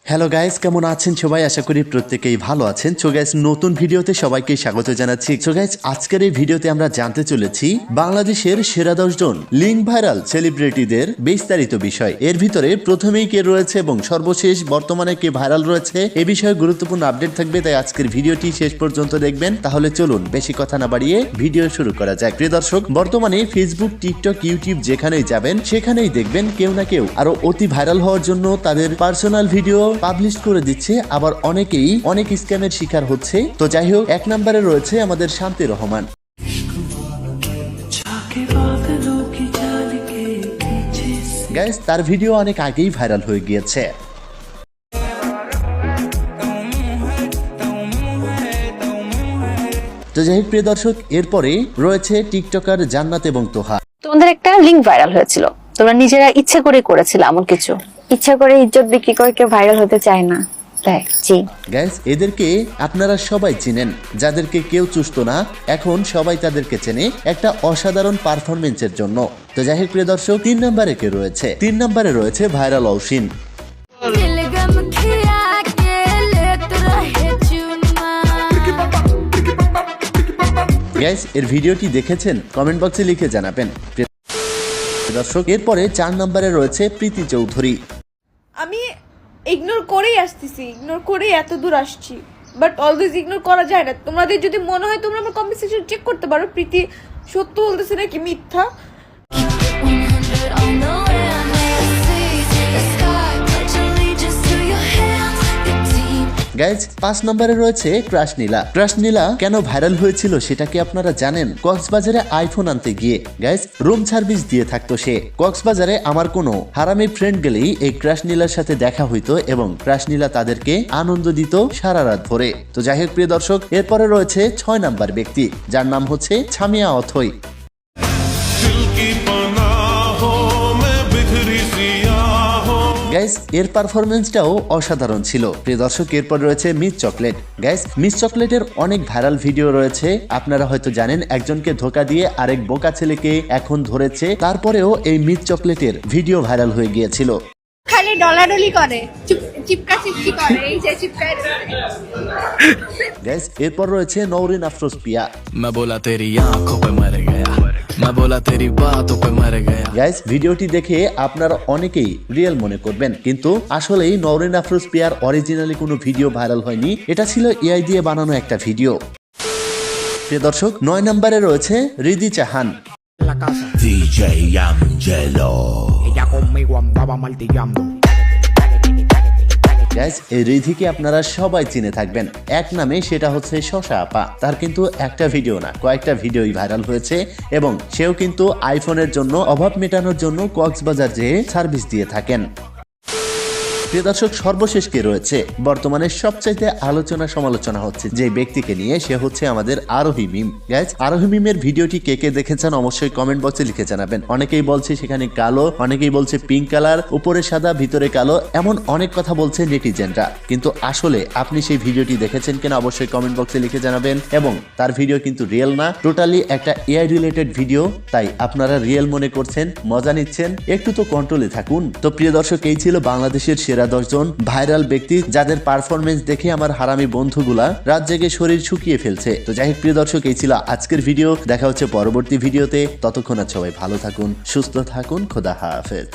Hello guys, কেমন আছেন সবাই? আশা করি প্রত্যেকেই ভালো আছেন। সো গাইস, নতুন ভিডিওতে সবাইকে স্বাগত জানাচ্ছি। সো গাইস, আজকের এই ভিডিওতে আমরা জানতে চলেছি বাংলাদেশের সেরা 10 জন লিঙ্ক ভাইরাল সেলিব্রিটিদের বিস্তারিত বিষয়। এর ভিতরে প্রথমেই কে রয়েছে এবং সর্বশেষ বর্তমানে কে ভাইরাল রয়েছে এ বিষয়ে গুরুত্বপূর্ণ আপডেট থাকবে, তাই আজকের ভিডিওটি শেষ পর্যন্ত দেখবেন। তাহলে চলুন বেশি কথা না বাড়িয়ে ভিডিও শুরু করা যাক। প্রিয় দর্শক, বর্তমানে ফেসবুক, টিকটক, ইউটিউব যেখানেই যাবেন সেখানেই দেখবেন কেউ না কেউ আরো অতি ভাইরাল হওয়ার জন্য তাদের পার্সোনাল ভিডিও পাবলিশ করে দিচ্ছে, আবার অনেকেই অনেক স্ক্যামের শিকার হচ্ছে। তো যাই হোক, 1 নম্বরে রয়েছে আমাদের শান্তি রহমান। গাইস, তার ভিডিও অনেক আগেই ভাইরাল হয়ে গিয়েছে। তো যাই হোক প্রিয় দর্শক, এরপরে রয়েছে টিকটকার জান্নাত এবং তোহা। তোমাদের একটা লিংক ভাইরাল হয়েছিল, তোমরা নিজেরা ইচ্ছে করে করেছিল এমন কিছু? ইচ্ছা করে ইজ্জত বিক্রি করে কেউ ভাইরাল হতে চায় না, তাই জি। গাইস, এদেরকে আপনারা সবাই চিনেন, যাদেরকে কেউ চুষতো না এখন সবাই তাদেরকে চেনে একটা অসাধারণ পারফরমেন্সের জন্য। তো যাই হোক প্রিয় দর্শক, 3 নম্বরে কে রয়েছে? 3 নম্বরে রয়েছে ভাইরাল অসীন। গাইস, এর ভিডিওটি দেখেছেন? কমেন্ট বক্সে লিখে জানাবেন দর্শক। এরপরে 4 নম্বরে রয়েছে প্রীতি চৌধুরী। আমি ইগনোর করেই আসতেছি, ইগনোর করেই এত দূর আসছি, বাট অলওয়েজ ইগনোর করা যায় না। তোমাদের যদি মনে হয় তোমরা আমার কনভারসেশন চেক করতে পারো, প্রীতি সত্য বলতেছে নাকি মিথ্যা। গাইজ, 5 নম্বরে রয়েছে ক্রাশ নীলা। ক্রাশ নীলা কেন ভাইরাল হয়েছিল সেটা কি আপনারা জানেন? কক্সবাজারে আইফোন আনতে গিয়ে গাইজ রুম সার্ভিস দিয়ে থাকতো সে। কক্সবাজারে আমার কোনো হারামি ফ্রেন্ড গেলেই এই ক্রাশ নীলার সাথে দেখা হইতো এবং ক্রাশ নীলা তাদেরকে আনন্দ দিত সারা রাত ভরে। তো যাই হোক প্রিয় দর্শক, এরপরে রয়েছে 6 নাম্বার ব্যক্তি, যার নাম হচ্ছে ছামিয়া অথই। গাইস, এর পারফরমেন্সটাও অসাধারণ ছিল। প্রিয় দর্শক, এরপর রয়েছে মিস চকলেট। গাইস, মিস চকলেটের অনেক ভাইরাল ভিডিও রয়েছে। আপনারা হয়তো জানেন, একজনকে ধোকা দিয়ে আরেক বোকা ছেলেকে এখন ধরেছে, তারপরেও এই মিস চকলেটের ভিডিও ভাইরাল হয়ে গিয়েছিল। খালি ডলাডলি করে, চিপকা চিপকি করে, এই যে চিপকায়। গাইস, এরপর রয়েছে নওরিন আফরোজ পিয়া। मैं बोला तेरी आंखों पे मर गया, मैं बोला तेरी बातों पे मर गया। গাইস, ভিডিওটি দেখে আপনারা অনেকেই রিয়েল মনে করবেন, কিন্তু আসলেই নওরিন আফরোজ পিয়ার অরিজিনালি কোনো ভিডিও ভাইরাল হয়নি, এটা ছিল এআই দিয়ে বানানো একটা ভিডিও। প্রিয় দর্শক, 9 নম্বরে রয়েছে Riddhi Chauhan. DJ Angelo. Ella conmigo andaba martillando. Guys, এই রিধিকে আপনারা সবাই চিনে থাকবেন এক নামে, সেটা হচ্ছে শশা আপা। তার কিন্তু একটা ভিডিও না, কয়েকটা ভিডিওই ভাইরাল হয়েছে এবং সেও কিন্তু আইফোনের জন্য অভাব মেটানোর জন্য কক্সবাজার যেয়ে সার্ভিস দিয়ে থাকেন। প্রিয় দর্শক, সর্বশেষ কে রয়েছে? বর্তমানে সবচাইতে আলোচনা সমালোচনা হচ্ছে যে ব্যক্তিকে নিয়ে, সে হচ্ছে আমাদের আরোহী মিম। গাইস, আরোহী মিমের ভিডিওটি কে কে দেখেছেন অবশ্যই কমেন্ট বক্সে লিখে জানাবেন। অনেকেই বলছে সেখানে কালো, অনেকেই বলছে পিঙ্ক কালার, উপরে সাদা ভিতরে কালো, এমন অনেক কথা বলছে নেটিজেনরা। কিন্তু আসলে আপনি সেই ভিডিওটি দেখেছেন কিনা অবশ্যই কমেন্ট বক্সে লিখে জানাবেন। এবং তার ভিডিও কিন্তু রিয়েল না, টোটালি একটা এআই রিলেটেড ভিডিও, তাই আপনারা রিয়েল মনে করছেন, মজা নিচ্ছেন, একটু তো কন্ট্রোলে থাকুন। তো প্রিয় দর্শক, এই ছিল বাংলাদেশের সেরা 10 জন ভাইরাল ব্যক্তি, যাদের পারফরমেন্স দেখে আমার হারামি বন্ধুগুলা রাত জেগে শরীর শুকিয়ে ফেলছে। তো যাই হোক প্রিয় দর্শক, এই ছিল আজকের ভিডিও। দেখা হচ্ছে পরবর্তী ভিডিওতে। ততক্ষণ সবাই ভালো থাকুন, সুস্থ থাকুন, খোদা হাফেজ।